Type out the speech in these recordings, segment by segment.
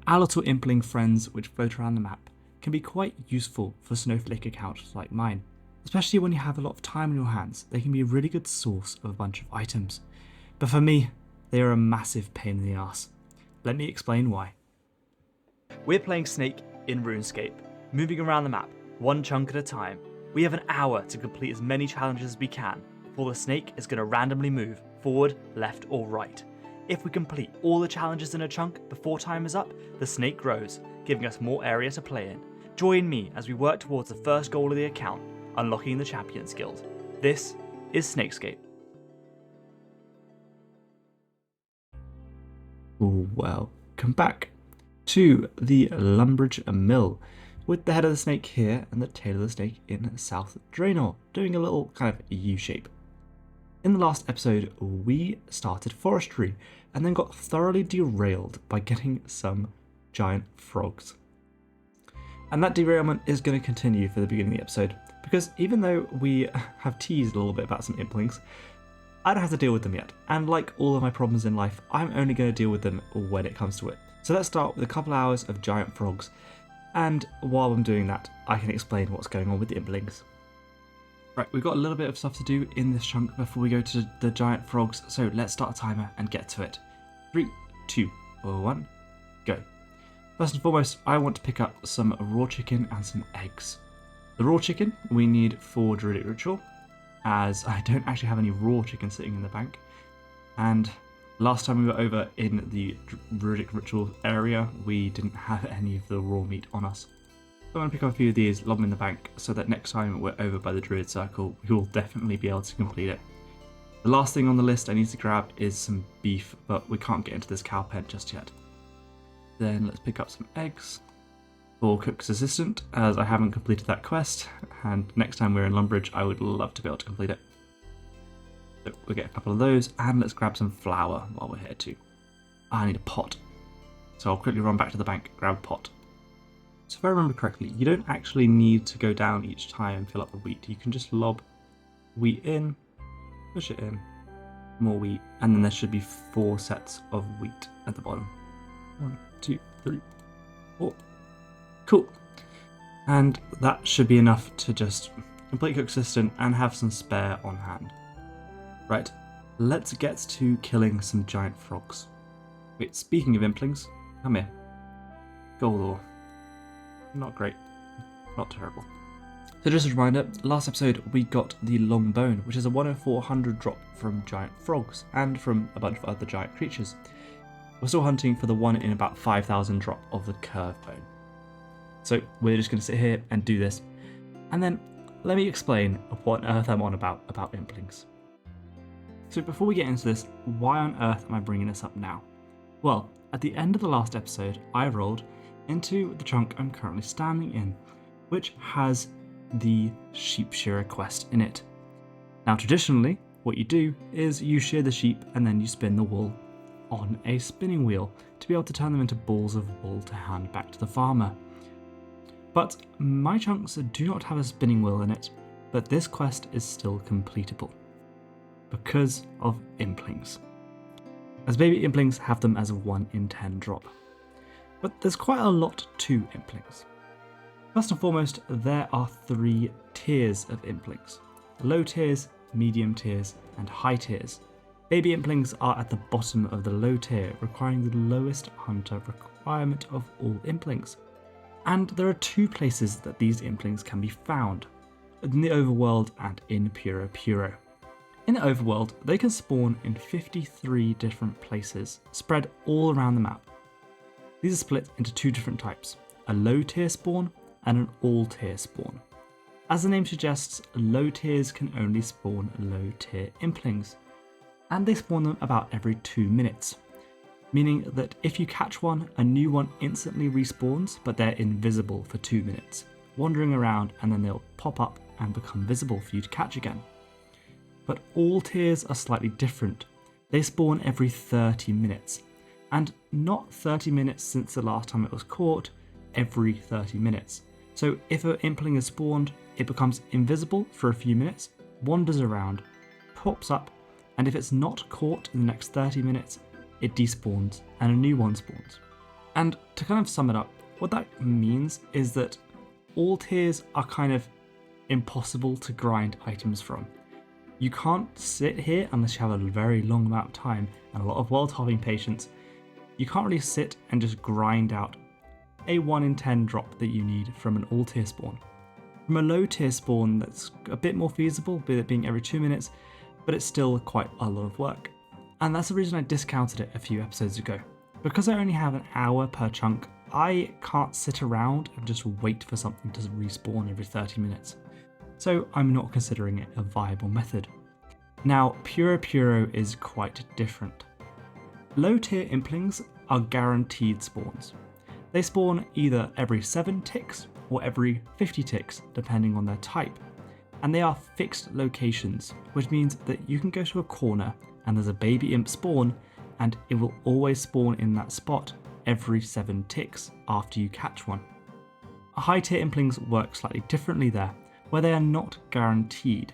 Our little impling friends which float around the map can be quite useful for Snowflake accounts like mine. Especially when you have a lot of time on your hands, they can be a really good source of a bunch of items. But for me, they are a massive pain in the ass. Let me explain why. We're playing Snake in RuneScape, moving around the map, one chunk at a time. We have an hour to complete as many challenges as we can, before the Snake is going to randomly move forward, left or right. If we complete all the challenges in a chunk before time is up, the Snake grows, giving us more area to play in. Join me as we work towards the first goal of the account, unlocking the Champions Guild. This is SnakeScape. Welcome back to the Lumbridge Mill, with the head of the snake here and the tail of the snake in South Draenor, doing a little kind of U-shape. In the last episode, we started forestry and then got thoroughly derailed by getting some giant frogs. And that derailment is going to continue for the beginning of the episode, because even though we have teased a little bit about some implings, I don't have to deal with them yet. And like all of my problems in life, I'm only going to deal with them when it comes to it. So let's start with a couple hours of giant frogs. And while I'm doing that, I can explain what's going on with the implings. Right, we've got a little bit of stuff to do in this chunk before we go to the giant frogs. So let's start a timer and get to it. 3, 2, 1, go. First and foremost, I want to pick up some raw chicken and some eggs. The raw chicken we need for Druidic Ritual, as I don't actually have any raw chicken sitting in the bank. And last time we were over in the Druidic Ritual area, we didn't have any of the raw meat on us. So I'm going to pick up a few of these, lob them in the bank, so that next time we're over by the Druid Circle, we will definitely be able to complete it. The last thing on the list I need to grab is some beef, but we can't get into this cow pen just yet. Then let's pick up some eggs for Cook's Assistant, as I haven't completed that quest, and next time we're in Lumbridge I would love to be able to complete it. So we'll get a couple of those, and let's grab some flour while we're here too. I need a pot, so I'll quickly run back to the bank, grab a pot. So if I remember correctly, you don't actually need to go down each time and fill up the wheat. You can just lob wheat in, push it in, more wheat, and then there should be 4 sets of wheat at the bottom. 1, 2, 3, 4. Cool. And that should be enough to just complete Cook's Assistant and have some spare on hand. Right, let's get to killing some giant frogs. Wait, speaking of implings, come here. Gold ore. Not great. Not terrible. So just a reminder, last episode we got the long bone, which is a 1 in 400 drop from giant frogs and from a bunch of other giant creatures. We're still hunting for the 1 in about 5,000 drop of the curved bone. So we're just going to sit here and do this. And then let me explain what on earth I'm on about implings. So before we get into this, why on earth am I bringing this up now? Well, at the end of the last episode, I rolled into the chunk I'm currently standing in, which has the sheep shearer quest in it. Now traditionally, what you do is you shear the sheep and then you spin the wool on a spinning wheel to be able to turn them into balls of wool to hand back to the farmer. But my chunks do not have a spinning wheel in it, but this quest is still completable because of implings, as baby implings have them as a 1 in 10 drop. But there's quite a lot to implings. First and foremost, there are 3 tiers of implings: low tiers, medium tiers, and high tiers. Baby implings are at the bottom of the low tier, requiring the lowest hunter requirement of all implings. And there are 2 places that these implings can be found: in the overworld and in Puro-Puro. In the overworld, they can spawn in 53 different places, spread all around the map. These are split into 2 different types: a low tier spawn and an all tier spawn. As the name suggests, low tiers can only spawn low tier implings, and they spawn them about every 2 minutes. Meaning that if you catch one, a new one instantly respawns, but they're invisible for 2 minutes, wandering around, and then they'll pop up and become visible for you to catch again. But all tiers are slightly different. They spawn every 30 minutes, and not 30 minutes since the last time it was caught, every 30 minutes. So if an impling is spawned, it becomes invisible for a few minutes, wanders around, pops up, and if it's not caught in the next 30 minutes, it despawns and a new one spawns. And to kind of sum it up, what that means is that all tiers are kind of impossible to grind items from. You can't sit here unless you have a very long amount of time and a lot of world hopping patience. You can't really sit and just grind out a 1 in 10 drop that you need from an all tier spawn. From a low tier spawn, that's a bit more feasible, with it being every 2 minutes, but it's still quite a lot of work. And that's the reason I discounted it a few episodes ago. Because I only have an hour per chunk, I can't sit around and just wait for something to respawn every 30 minutes. So I'm not considering it a viable method. Now, Puro-Puro is quite different. Low tier implings are guaranteed spawns. They spawn either every 7 ticks or every 50 ticks, depending on their type. And they are fixed locations, which means that you can go to a corner and there's a baby imp spawn, and it will always spawn in that spot every 7 ticks after you catch one. High tier implings work slightly differently there, where they are not guaranteed,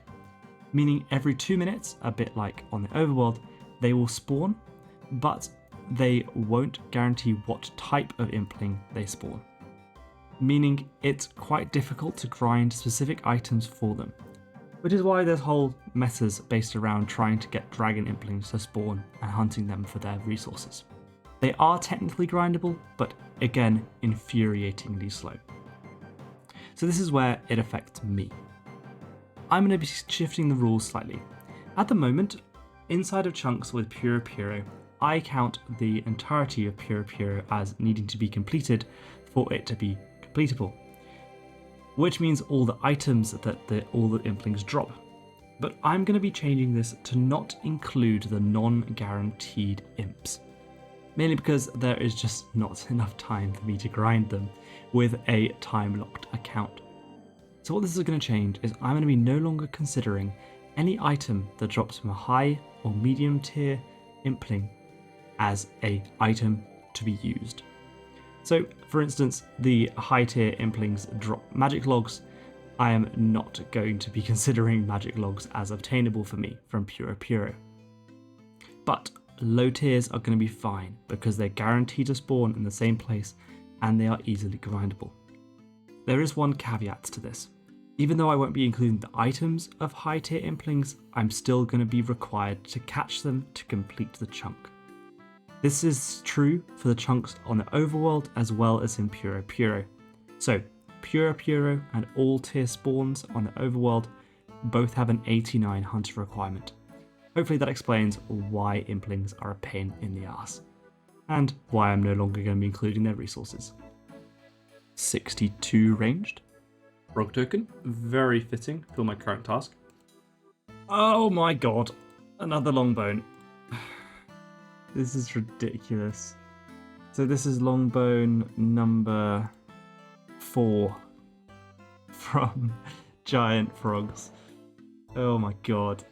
meaning every 2 minutes, a bit like on the overworld, they will spawn, but they won't guarantee what type of impling they spawn, meaning it's quite difficult to grind specific items for them, which is why there's whole metas based around trying to get dragon implings to spawn and hunting them for their resources. They are technically grindable, but again, infuriatingly slow. So this is where it affects me. I'm going to be shifting the rules slightly. At the moment, inside of chunks with Puro-Puro, I count the entirety of Puro-Puro as needing to be completed for it to be completable, which means all the items that all the implings drop. But I'm going to be changing this to not include the non-guaranteed imps, mainly because there is just not enough time for me to grind them with a time-locked account. So what this is going to change is I'm going to be no longer considering any item that drops from a high or medium tier impling as a item to be used. So for instance, the high tier implings drop magic logs. I am not going to be considering magic logs as obtainable for me from Puro-Puro. But low tiers are going to be fine because they're guaranteed to spawn in the same place and they are easily grindable. There is one caveat to this. Even though I won't be including the items of high tier implings, I'm still going to be required to catch them to complete the chunk. This is true for the chunks on the overworld as well as in Puro-Puro. So Puro-Puro and all tier spawns on the overworld both have an 89 hunter requirement. Hopefully that explains why implings are a pain in the ass, and why I'm no longer going to be including their resources. 62 ranged. Frog token, very fitting for my current task. Oh my god, another longbone. This is ridiculous. So this is longbone number 4 from Giant Frogs. Oh my god.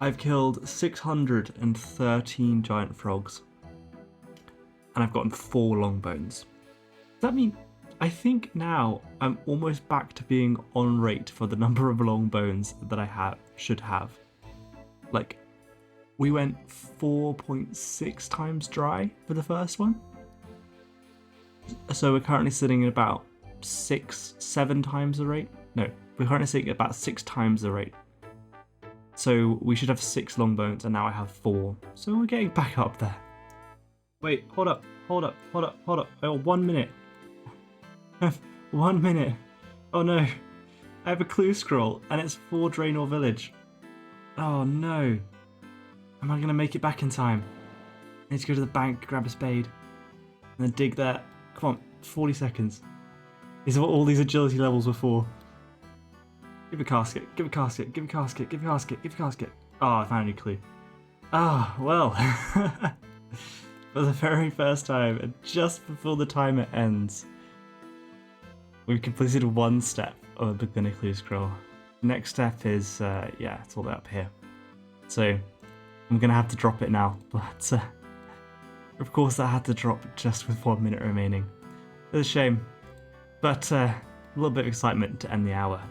I've killed 613 giant frogs, and I've gotten 4 longbones. Does that mean, I think now I'm almost back to being on rate for the number of longbones that I should have. Like, we went 4.6 times dry for the first one. So we're currently sitting at about 7 times the rate. No, we're currently sitting at about 6 times the rate. So we should have 6 longbones, and now I have 4. So we're getting back up there. Wait, hold up. Oh, 1 minute. 1 minute. Oh no. I have a clue scroll, and it's for Draenor Village. Oh no. Am I going to make it back in time? I need to go to the bank, grab a spade, and then dig there. Come on, 40 seconds. This is what all these agility levels were for. Give a casket, give a casket, give a casket, give a casket, give a casket. Oh, I found a new clue. Ah, well. For the very first time, and just before the timer ends, we've completed 1 step of a beginner clue scroll. Next step is, yeah, it's all the way up here. So, I'm going to have to drop it now, but of course I had to drop just with 1 minute remaining. It's a shame, but a little bit of excitement to end the hour.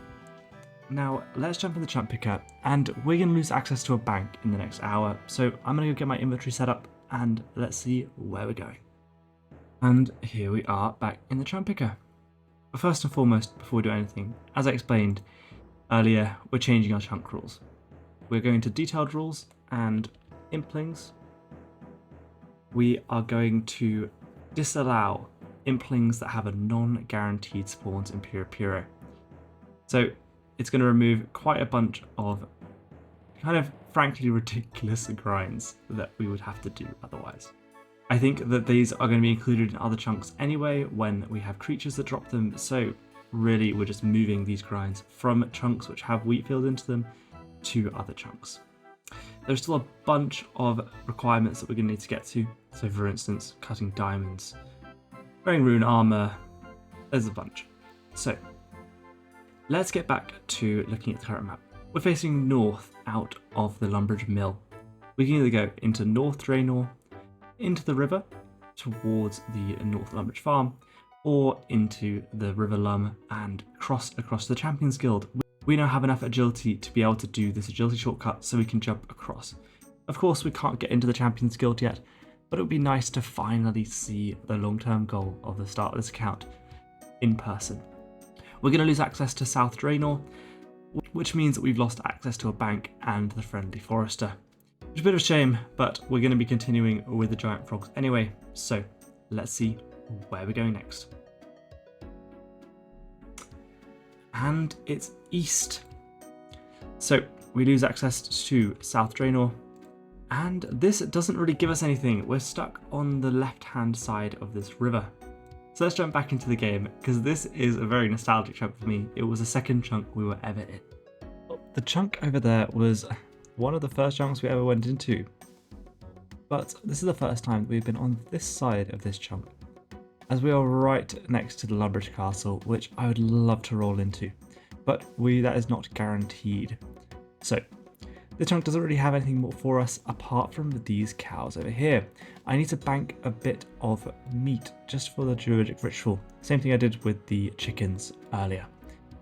Now, let's jump in the chunk picker, and we're going to lose access to a bank in the next hour, so I'm going to go get my inventory set up, and let's see where we're going. And here we are back in the Tramp Picker. But first and foremost, before we do anything, as I explained earlier, we're changing our chunk rules. We're going to detailed rules and implings. We are going to disallow implings that have a non-guaranteed spawns in Puro-Puro. So it's going to remove quite a bunch of kind of frankly ridiculous grinds that we would have to do otherwise. I think that these are going to be included in other chunks anyway when we have creatures that drop them, so really we're just moving these grinds from chunks which have wheat field into them to other chunks. There's still a bunch of requirements that we're going to need to get to, so for instance cutting diamonds, wearing rune armor, there's a bunch. So let's get back to looking at the current map. We're facing north out of the Lumbridge Mill. We can either go into North Draenor, into the river towards the North Lumbridge Farm, or into the River Lum and cross across the Champions Guild. We now have enough agility to be able to do this agility shortcut so we can jump across. Of course we can't get into the Champions Guild yet, but it would be nice to finally see the long-term goal of the start of this account in person. We're going to lose access to South Draenor, which means that we've lost access to a bank and the friendly forester. Which is a bit of a shame, but we're going to be continuing with the giant frogs anyway, so let's see where we're going next. And it's east. So we lose access to South Draenor, and this doesn't really give us anything. We're stuck on the left-hand side of this river. So let's jump back into the game, because this is a very nostalgic chunk for me. It was the second chunk we were ever in. The chunk over there was one of the first chunks we ever went into, but this is the first time we've been on this side of this chunk, as we are right next to the Lumbridge Castle, which I would love to roll into, but that is not guaranteed. So the chunk doesn't really have anything more for us apart from these cows over here. I need to bank a bit of meat just for the druidic ritual, same thing I did with the chickens earlier.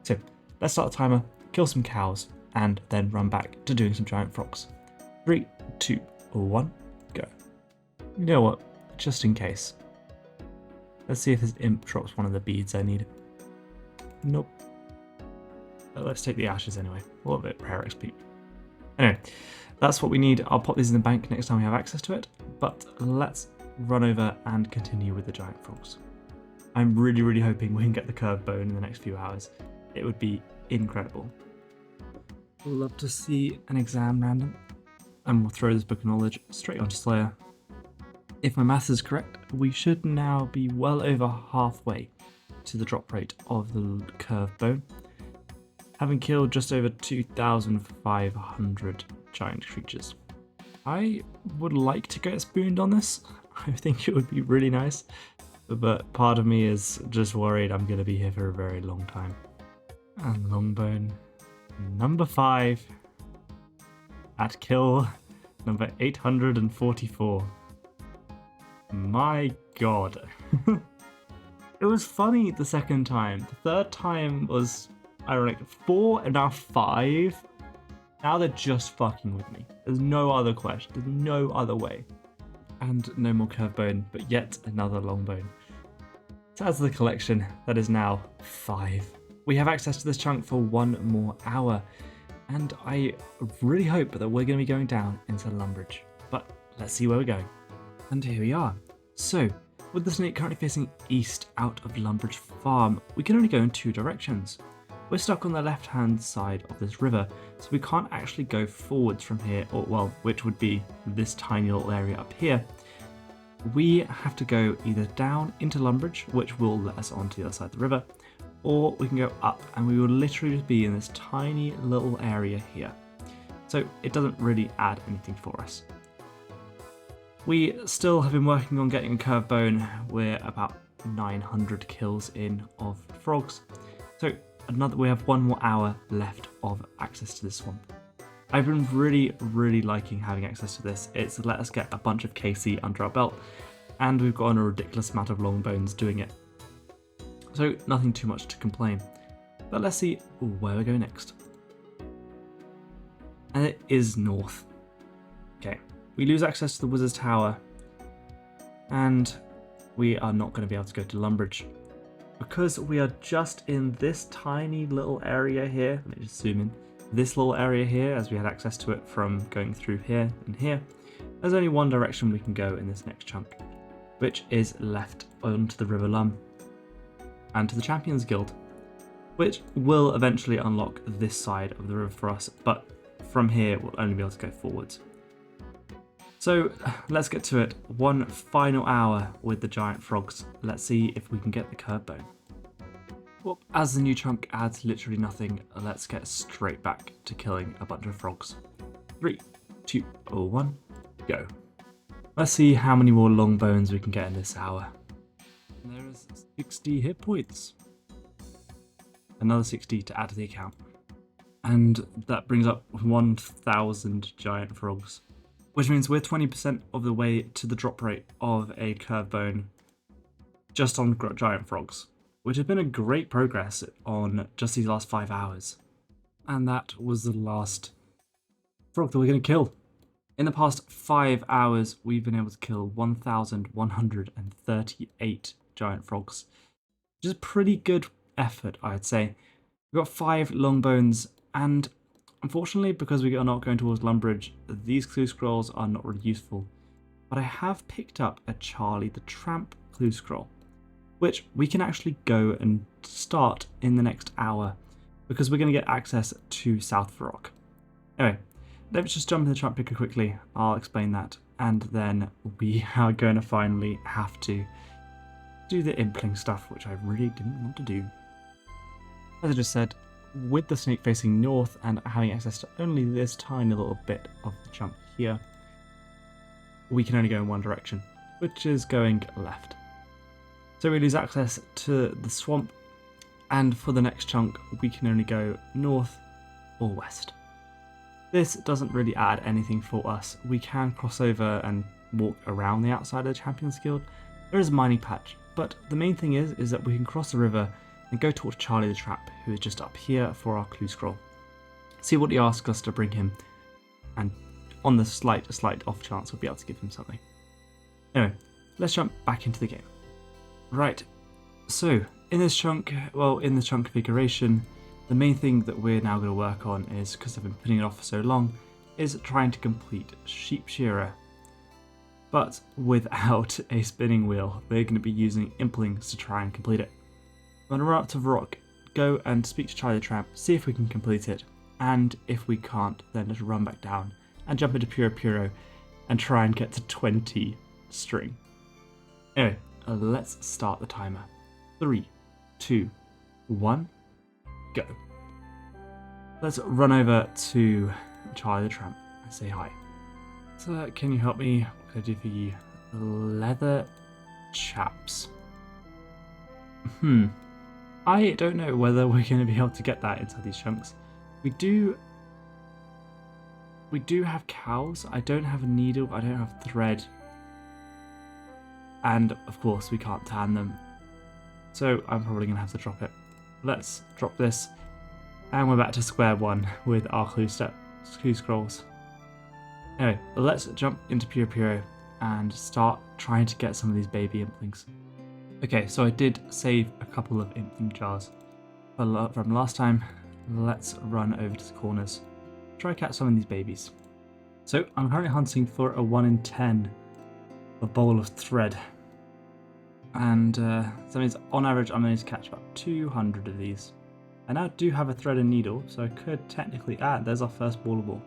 So let's start the timer, kill some cows, and then run back to doing some giant frogs. 3, 2, 1, go. You know what, just in case. Let's see if this imp drops one of the beads I need. Nope. Let's take the ashes anyway. A little bit rare XP. Anyway, that's what we need. I'll pop these in the bank next time we have access to it, but let's run over and continue with the giant frogs. I'm really hoping we can get the curved bone in the next few hours. It would be incredible. Love to see an exam random, and we'll throw this book of knowledge straight onto Slayer. If my maths is correct, we should now be well over halfway to the drop rate of the curved bone, having killed just over 2,500 giant creatures. I would like to get spooned on this. I think it would be really nice, but part of me is just worried I'm going to be here for a very long time. And Longbone, number 5 at kill number 844. My god. It was funny the second time. The third time was ironic. 4 and now 5. Now they're just fucking with me. There's no other question. There's no other way. And no more curved bone, but yet another long bone. So as the collection, that is now 5. We have access to this chunk for 1 more hour, and I really hope that we're going to be going down into Lumbridge. But let's see where we're going. And here we are. So, with the snake currently facing east out of Lumbridge Farm, we can only go in 2 directions. We're stuck on the left-hand side of this river, so we can't actually go forwards from here, or well, which would be this tiny little area up here. We have to go either down into Lumbridge, which will let us onto the other side of the river, or we can go up and we will literally just be in this tiny little area here. So it doesn't really add anything for us. We still have been working on getting a curved bone. We're about 900 kills in of frogs. So we have 1 more hour left of access to this swamp. I've been really liking having access to this. It's let us get a bunch of KC under our belt, and we've gotten a ridiculous amount of long bones doing it. So nothing too much to complain. But let's see where we go next. And it is north. Okay, we lose access to the Wizard's Tower, and we are not going to be able to go to Lumbridge. Because we are just in this tiny little area here, let me just zoom in, this little area here, as we had access to it from going through here and here, there's only one direction we can go in this next chunk, which is left onto the River Lum and to the Champions Guild, which will eventually unlock this side of the river for us, but from here we'll only be able to go forwards. So let's get to it. One final hour with the giant frogs. Let's see if we can get the curve bone. Well, as the new chunk adds literally nothing, let's get straight back to killing a bunch of frogs. 3, 2, 1, go. Let's see how many more long bones we can get in this hour. There's 60 hit points. Another 60 to add to the account. And that brings up 1,000 giant frogs. Which means we're 20% of the way to the drop rate of a curve bone just on giant frogs, which has been a great progress on just these last 5 hours. And that was the last frog that we're going to kill. In the past 5 hours, we've been able to kill 1,138 giant frogs, which is a pretty good effort, I'd say. We've got 5 long bones, and unfortunately, because we are not going towards Lumbridge, these clue scrolls are not really useful. But I have picked up a Charlie the Tramp clue scroll, which we can actually go and start in the next hour, because we're going to get access to South Varrock. Anyway, let's just jump in the Tramp picker quickly, I'll explain that, and then we are going to finally have to do the impling stuff, which I really didn't want to do. As I just said, with the snake facing north and having access to only this tiny little bit of the chunk here, we can only go in one direction, which is going left. So we lose access to the swamp, and for the next chunk we can only go north or west. This doesn't really add anything for us. We can cross over and walk around the outside of the Champions Guild. There is a mining patch, but the main thing is that we can cross the river and go towards Charlie the Trap, who is just up here for our clue scroll. See what he asks us to bring him, and on the slight off chance we'll be able to give him something. Anyway, let's jump back into the game. Right, so in this chunk, in the chunk configuration, the main thing that we're now going to work on is, because I've been putting it off for so long, is trying to complete Sheep Shearer. But without a spinning wheel, we're going to be using Implings to try and complete it. I'm going to run up to Varrock, go and speak to Charlie the Tramp, see if we can complete it, and if we can't, then just run back down and jump into Puro-Puro and try and get to 20 string. Anyway, let's start the timer. 3, 2, 1, go. Let's run over to Charlie the Tramp and say hi. So, can you help me? What can I do for you? Leather chaps. I don't know whether we're going to be able to get that inside these chunks. We do have cows. I don't have a needle. I don't have thread. And of course we can't tan them. So I'm probably going to have to drop it. Let's drop this. And we're back to square one with our clue scrolls. Anyway, let's jump into Puro-Puro and start trying to get some of these baby implings. Okay, so I did save a couple of impling jars from last time. Let's run over to the corners, try to catch some of these babies. So I'm currently hunting for a 1 in 10 a bowl of thread, and that means on average I'm going to catch about 200 of these. I now do have a thread and needle, so I could technically add. There's our first ballable.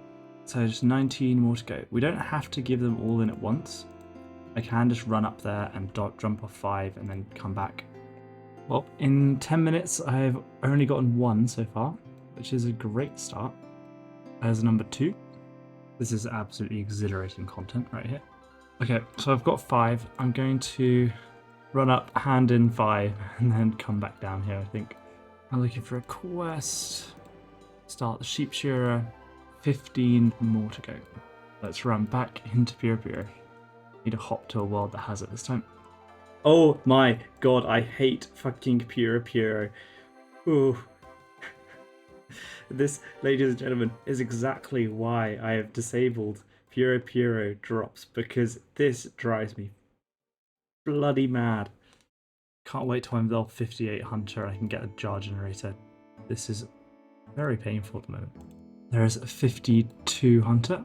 So just 19 more to go. We don't have to give them all in at once. I can just run up there and jump off 5 and then come back. Well, in 10 minutes I've only gotten 1 so far, which is a great start. As number 2. This is absolutely exhilarating content right here. Okay, so I've got 5. I'm going to run up, hand in 5, and then come back down here, I think. I'm looking for a quest. Start the Sheep Shearer. 15 more to go. Let's run back into Puro-Puro. Need to hop to a world that has it this time. Oh my god, I hate fucking Puro-Puro. Ooh. This, ladies and gentlemen, is exactly why I have disabled Puro-Puro drops, because this drives me bloody mad. Can't wait till I'm level 58 hunter and I can get a jar generator. This is very painful at the moment. There is a 52 hunter.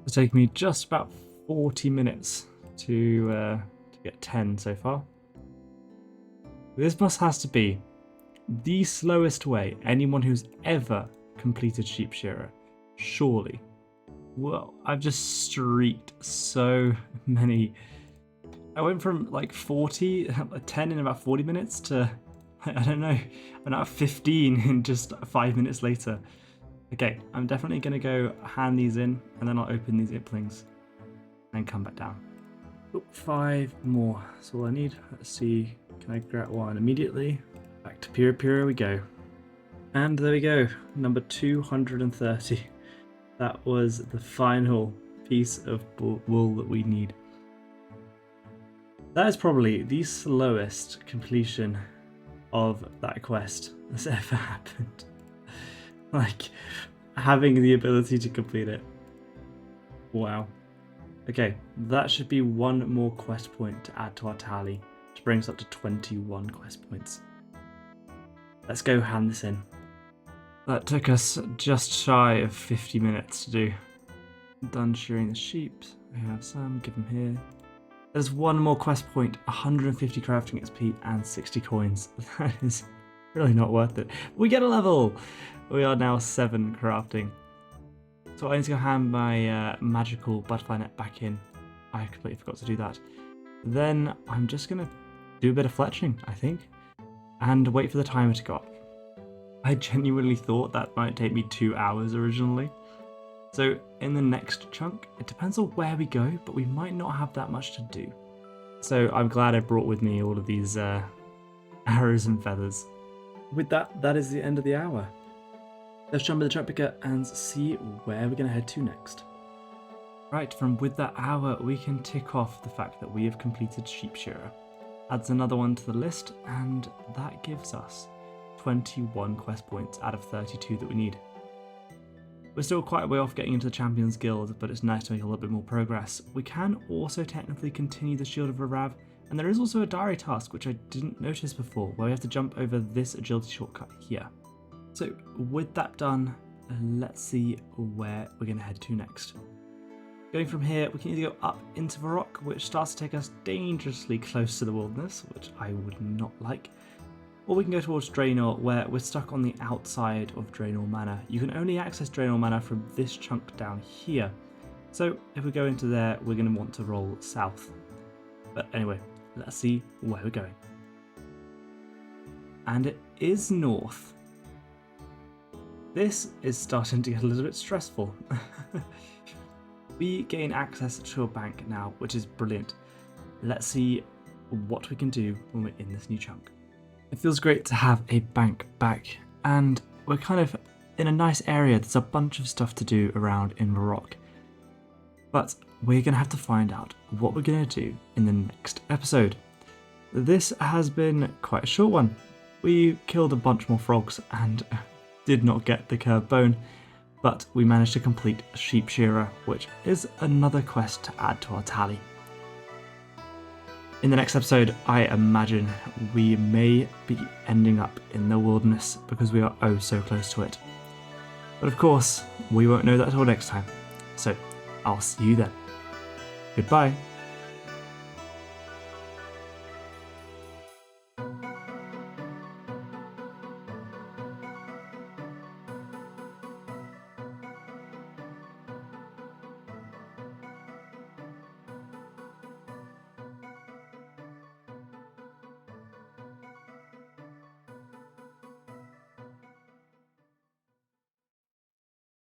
It's taken me just about 40 minutes to get 10 so far. This has to be the slowest way anyone who's ever completed Sheep Shearer. Surely. Well, I've just streaked so many. I went from like 10 in about 40 minutes to, I don't know, I'm at 15 in just 5 minutes later. Okay, I'm definitely going to go hand these in and then I'll open these Implings and come back down. Oh, 5 more. That's all I need. Let's see, can I grab one immediately? Back to Puro-Puro we go. And there we go, number 230. That was the final piece of wool that we need. That is probably the slowest completion of that quest that's ever happened. Like, having the ability to complete it. Wow. Okay, that should be one more quest point to add to our tally, which brings us up to 21 quest points. Let's go hand this in. That took us just shy of 50 minutes to do. Done shearing the sheep. We have some, give them here. There's one more quest point, 150 crafting XP and 60 coins. That is really not worth it. We get a level! We are now 7 crafting. So I need to go hand my magical butterfly net back in. I completely forgot to do that. Then I'm just going to do a bit of fletching, I think, and wait for the timer to go up. I genuinely thought that might take me 2 hours originally. So in the next chunk, it depends on where we go, but we might not have that much to do. So I'm glad I brought with me all of these arrows and feathers. With that, that is the end of the hour. Let's jump in the truck picker and see where we're going to head to next. Right, from with that hour, we can tick off the fact that we have completed Sheep Shearer. Adds another one to the list, and that gives us 21 quest points out of 32 that we need. We're still quite a way off getting into the Champions Guild, but it's nice to make a little bit more progress. We can also technically continue the Shield of Rarav, and there is also a diary task which I didn't notice before, where we have to jump over this agility shortcut here. So with that done, let's see where we're going to head to next. Going from here, we can either go up into the rock, which starts to take us dangerously close to the wilderness, which I would not like. Or we can go towards Draenor, where we're stuck on the outside of Draenor Manor. You can only access Draenor Manor from this chunk down here. So if we go into there, we're going to want to roll south. But anyway, let's see where we're going. And it is north. This is starting to get a little bit stressful. We gain access to a bank now, which is brilliant. Let's see what we can do when we're in this new chunk. It feels great to have a bank back, and we're kind of in a nice area. There's a bunch of stuff to do around in the rock. But we're going to have to find out what we're going to do in the next episode. This has been quite a short one. We killed a bunch more frogs and did not get the curved bone, but we managed to complete Sheep Shearer, which is another quest to add to our tally. In the next episode, I imagine we may be ending up in the wilderness because we are oh so close to it. But of course, we won't know that until next time. So, I'll see you then. Goodbye.